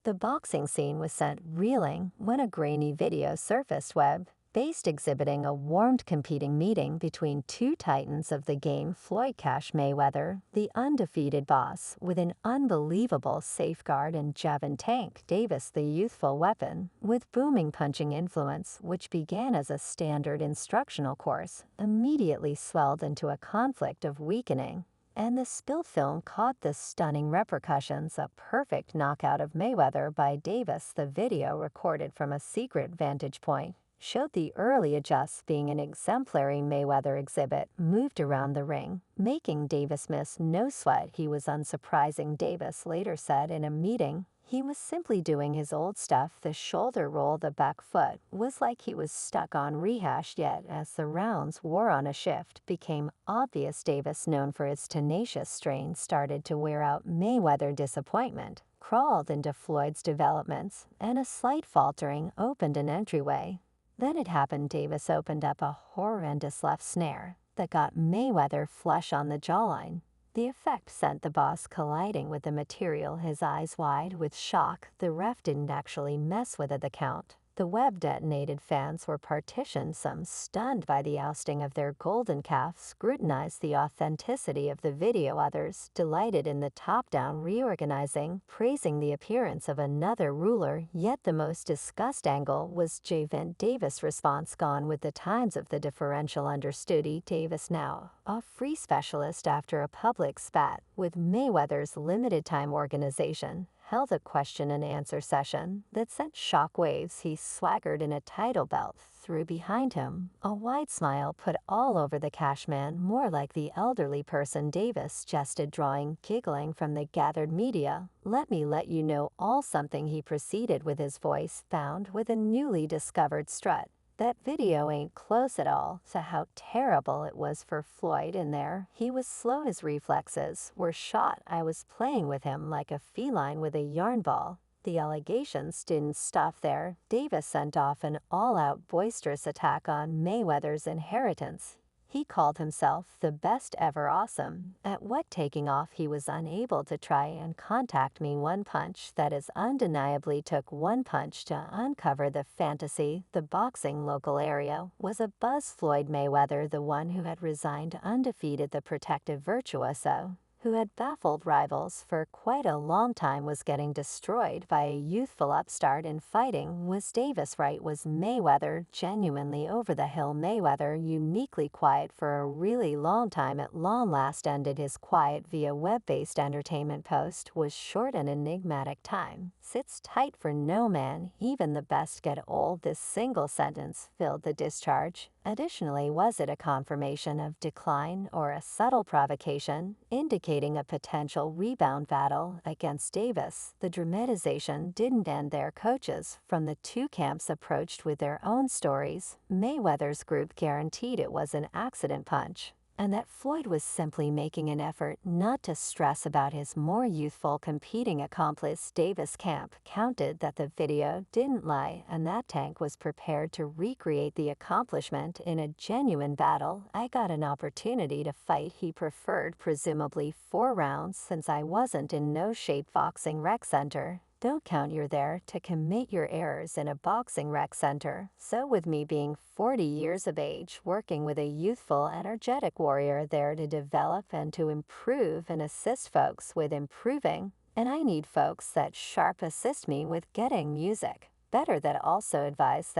The boxing scene was sent reeling when a grainy video surfaced web-based exhibiting a warmed competing meeting between two titans of the game, Floyd Mayweather, the undefeated boss, with an unbelievable safeguard, and Gervonta Davis, the youthful weapon, with booming punching influence, which began as a standard instructional course, immediately swelled into a conflict of weakening. And the spill film caught the stunning repercussions, a perfect knockout of Mayweather by Davis. The video, recorded from a secret vantage point, showed the early adjusts being an exemplary Mayweather exhibit moved around the ring, making Davis miss no sweat. He was unsurprising, Davis later said in a meeting. He was simply doing his old stuff. The shoulder roll, the back foot, was like he was stuck on rehash. Yet as the rounds wore on, a shift became obvious. Davis, known for his tenacious strain, started to wear out. Mayweather disappointment crawled into Floyd's developments, and a slight faltering opened an entryway. Then it happened. Davis opened up a horrendous left snare that got Mayweather flush on the jawline. The effect sent the boss colliding with the material, his eyes wide with shock. The ref didn't actually mess with the count. The web detonated. Fans were partitioned, some stunned by the ousting of their golden calf, scrutinized the authenticity of the video, others delighted in the top-down reorganizing, praising the appearance of another ruler. Yet the most discussed angle was Gervonta Davis' response. Gone with the times of the differential understudy. Davis, now a free specialist after a public spat with Mayweather's limited-time organization, held a question-and-answer session that sent shockwaves. He swaggered in a title belt, threw behind him, a wide smile put all over the Cashman, more like the elderly person Davis jested, drawing giggling from the gathered media. "Let me let you know all something," he proceeded, with his voice found with a newly discovered strut. "That video ain't close at all to how terrible it was for Floyd in there. He was slow, his reflexes were shot. I was playing with him like a feline with a yarn ball." The allegations didn't stop there. Davis sent off an all-out boisterous attack on Mayweather's inheritance. He called himself the best ever. Awesome. At what taking off, he was unable to try and contact me. One punch, that is, undeniably took one punch to uncover the fantasy. The boxing local area was a buzz. Floyd Mayweather, the one who had resigned undefeated, the protective virtuoso who had baffled rivals for quite a long time, was getting destroyed by a youthful upstart in fighting. Was Davis right? Was Mayweather genuinely over the hill? Mayweather, uniquely quiet for a really long time, at long last ended his quiet via web-based entertainment post. Was short and enigmatic. Time sits tight for no man, even the best get old. This single sentence filled the discharge. Additionally, was it a confirmation of decline or a subtle provocation, indicating a potential rebound battle against Davis? The dramatization didn't end there. Coaches from the two camps approached with their own stories. Mayweather's group guaranteed it was an accident punch, and that Floyd was simply making an effort not to stress about his more youthful competing accomplice. Davis' camp counted that the video didn't lie, and that Tank was prepared to recreate the accomplishment in a genuine battle. "I got an opportunity to fight," he preferred, presumably 4 rounds, "since I wasn't in no shape." Boxing rec center. Don't count you're there to commit your errors in a boxing rec center. So with me being 40 years of age, working with a youthful, energetic warrior there to develop and to improve and assist folks with improving, and I need folks that sharp assist me with getting music better, that also advise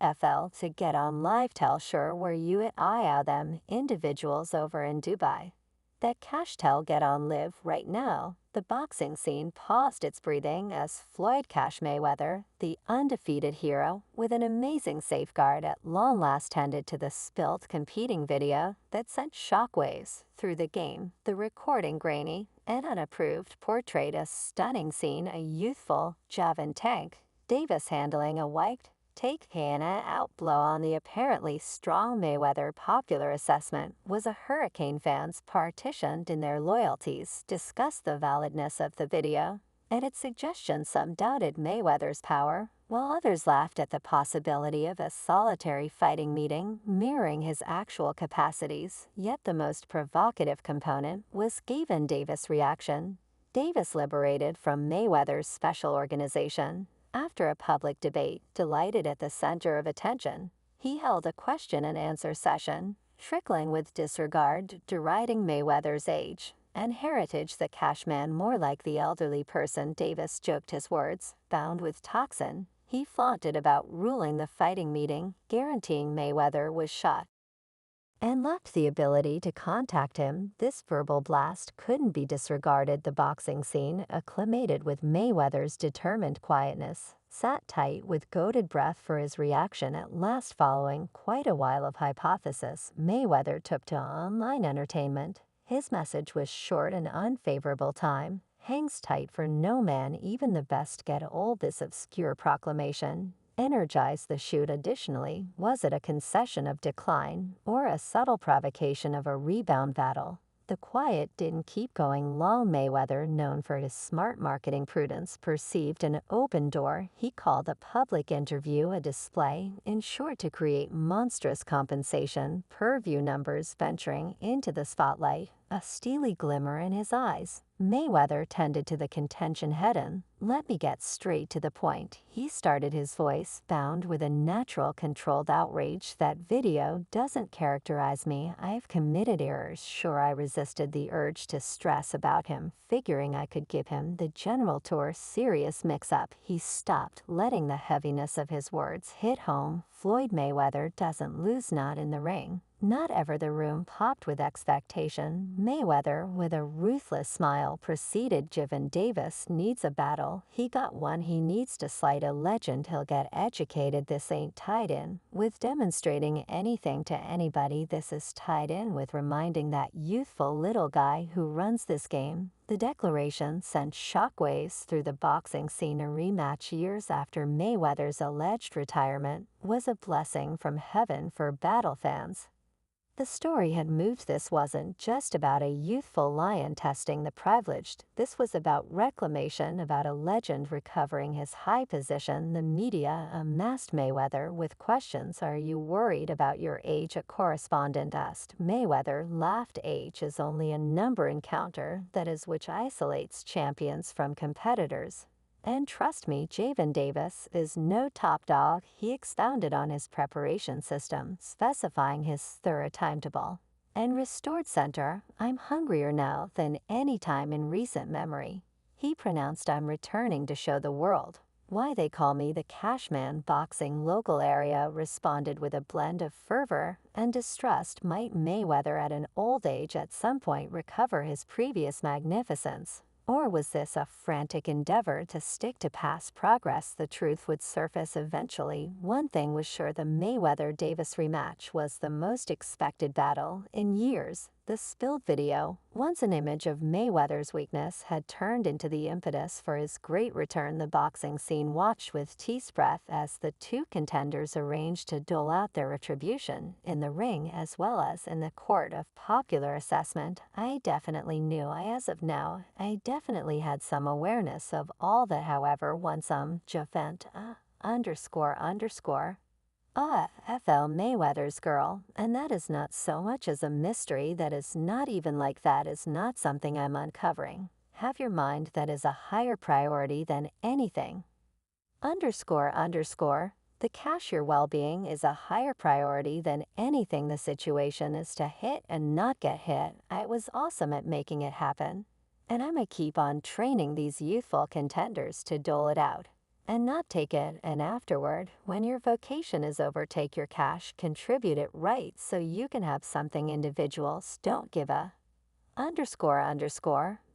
FL to get on live. Tell sure where you at I out them individuals over in Dubai that cash tell get on live right now. The boxing scene paused its breathing as Floyd Mayweather, the undefeated hero, with an amazing safeguard, at long last tended to the spilt competing video that sent shockwaves through the game. The recording, grainy and unapproved, portrayed a stunning scene: a youthful Gervonta Davis handling a wiped take Hannah out blow on the apparently strong Mayweather. Popular assessment was a hurricane. Fans partitioned in their loyalties discussed the validness of the video and its suggestion. Some doubted Mayweather's power, while others laughed at the possibility of a solitary fighting meeting mirroring his actual capacities. Yet the most provocative component was Gervonta Davis' reaction. Davis liberated from Mayweather's special organization. After a public debate, delighted at the center of attention, he held a question-and-answer session, trickling with disregard, deriding Mayweather's age and heritage, the Cashman more like the elderly person. Davis joked his words, bound with toxin. He flaunted about ruling the fighting meeting, guaranteeing Mayweather was shot, and lacked the ability to contact him. This verbal blast couldn't be disregarded. The boxing scene, acclimated with Mayweather's determined quietness, sat tight with goaded breath for his reaction at last. Following quite a while of hypothesis, Mayweather took to online entertainment. His message was short and unfavorable. Time hangs tight for no man, even the best get old. This obscure proclamation energized the shoot. Additionally, was it a concession of decline or a subtle provocation of a rebound battle? The quiet didn't keep going long. Mayweather, known for his smart marketing prudence, perceived an open door. He called a public interview a display, in short, to create monstrous compensation per view numbers. Venturing into the spotlight, a steely glimmer in his eyes, Mayweather tended to the contention head-on. "Let me get straight to the point," he started, his voice bound with a natural, controlled outrage. "That video doesn't characterize me. I've committed errors." Sure, I resisted the urge to stress about him, figuring I could give him the general tour. Serious mix-up. He stopped, letting the heaviness of his words hit home. "Floyd Mayweather doesn't lose, not in the ring. Not ever." The room popped with expectation. Mayweather, with a ruthless smile, proceeded. "Gervonta Davis needs a battle. He got one. He needs to slight a legend. He'll get educated. This ain't tied in with demonstrating anything to anybody. This is tied in with reminding that youthful little guy who runs this game." The declaration sent shockwaves through the boxing scene. A rematch years after Mayweather's alleged retirement was a blessing from heaven for battle fans. The story had moved. This wasn't just about a youthful lion testing the privileged. This was about reclamation, about a legend recovering his high position. The media amassed Mayweather with questions. "Are you worried about your age?" a correspondent asked. Mayweather laughed. "Age is only a number in counter, that is, which isolates champions from competitors. And trust me, Gervonta Davis is no top dog." He expounded on his preparation system, specifying his thorough timetable and restored center. "I'm hungrier now than any time in recent memory," he pronounced. "I'm returning to show the world why they call me the Cashman." Boxing local area responded with a blend of fervor and distrust. Might Mayweather at an old age at some point recover his previous magnificence? Or was this a frantic endeavor to stick to past progress? The truth would surface eventually. One thing was sure: the Mayweather-Davis rematch was the most expected battle in years. The spilled video, once an image of Mayweather's weakness, had turned into the impetus for his great return. The boxing scene watched with teeth breath as the two contenders arranged to dole out their retribution in the ring as well as in the court of popular assessment. I definitely knew. As of now, I definitely had some awareness of all that. However, once Gervonta FL Mayweather's girl, and that is not so much as a mystery. That is not even like that is not something I'm uncovering. Have your mind. That is a higher priority than anything. The cashier well-being is a higher priority than anything. The situation is to hit and not get hit. I was awesome at making it happen, and I'ma keep on training these youthful contenders to dole it out and not take it. And afterward, when your vocation is over, take your cash, contribute it right so you can have something. Individuals don't give a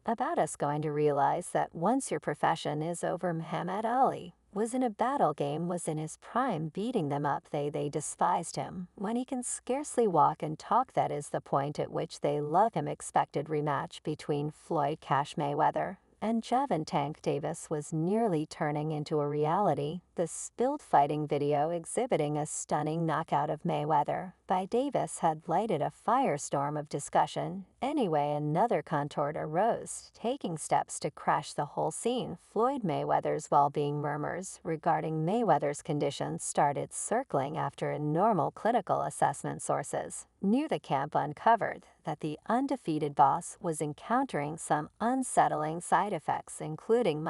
about us going to realize that once your profession is over. Muhammad Ali was in a battle game, was in his prime, beating them up. They despised him when he can scarcely walk and talk. That is the point at which they love him. Expected rematch between Floyd Cash Mayweather and Gervonta Davis was nearly turning into a reality. The spilled fighting video exhibiting a stunning knockout of Mayweather by Davis had lighted a firestorm of discussion. Anyway, another contort arose, taking steps to crash the whole scene. Floyd Mayweather's well-being. Murmurs regarding Mayweather's condition started circling after a normal clinical assessment. Sources near the camp uncovered that the undefeated boss was encountering some unsettling side side effects, including